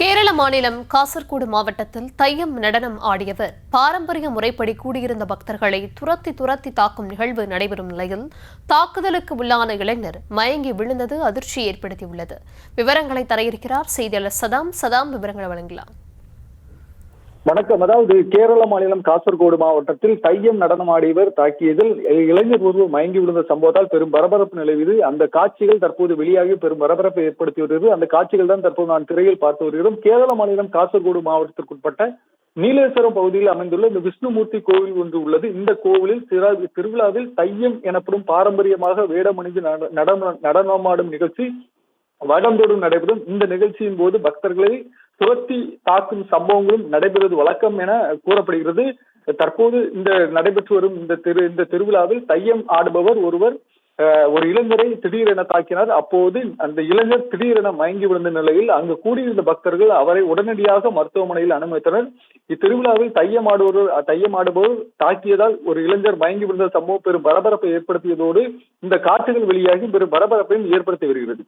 கேரள மாநிலம் காசர்கோடு மாவட்டத்தில் தையம் நடனம் ஆடியவர் பாரம்பரிய முறைப்படி கூடியிருந்த பக்தர்களை துரத்தி துரத்தி தாக்கும் நிகழ்வு நடைபெறும் நிலையில் தாக்குதலுக்கு உள்ளான இளைஞர் மயங்கி விழுந்தது அதிர்ச்சியை ஏற்படுத்தியுள்ளது. விவரங்களை தர இருக்கிறார் செய்தியாளர் சதாம். விவரங்களை வழங்கலாம். வணக்கம். அதாவது கேரள மாநிலம் காசர்கோடு மாவட்டத்தில் தையம் நடனமாடியவர் தாக்கியதில் இளைஞர் ஒருவர் மயங்கி விழுந்த சம்பவத்தால் பெரும் பரபரப்பு நிலவியது. அந்த காட்சிகள் தற்போது வெளியாகி பெரும் பரபரப்பை ஏற்படுத்தி வருகிறது. அந்த காட்சிகள் தான் தற்போது நான் திரையில் பார்த்து வருகிறோம். கேரள மாநிலம் காசர்கோடு மாவட்டத்திற்குட்பட்ட நீலேஸ்வரம் பகுதியில் அமைந்துள்ள இந்த விஷ்ணுமூர்த்தி கோவில் ஒன்று உள்ளது. இந்த கோவிலில் திருவிழாவில் தையம் எனப்படும் பாரம்பரியமாக வேடமணிந்து நடனமாடும் நிகழ்ச்சி வருடந்தோறும் நடைபெறும். இந்த நிகழ்ச்சியின் போது பக்தர்களை துரத்தி தாக்கும் சம்பவங்களும் நடைபெறுவது வழக்கம் என கூறப்படுகிறது. தற்போது இந்த நடைபெற்று வரும் இந்த திருவிழாவில் தையம் ஆடுபவர் ஒருவர் ஒரு இளைஞரை திடீரென தாக்கினார். அப்போது அந்த இளைஞர் திடீரென மயங்கி விழுந்த நிலையில் அங்கு கூடியிருந்த பக்தர்கள் அவரை உடனடியாக மருத்துவமனையில் அனுமதித்தனர். இத்திருவிழாவில் தையம் ஆடுபவர் தாக்கியதால் ஒரு இளைஞர் மயங்கி விழுந்த சம்பவம் பெரும் பரபரப்பை ஏற்படுத்தியதோடு இந்த காட்சிகள் வெளியாகி பெரும் பரபரப்பையும் ஏற்படுத்தி வருகிறது.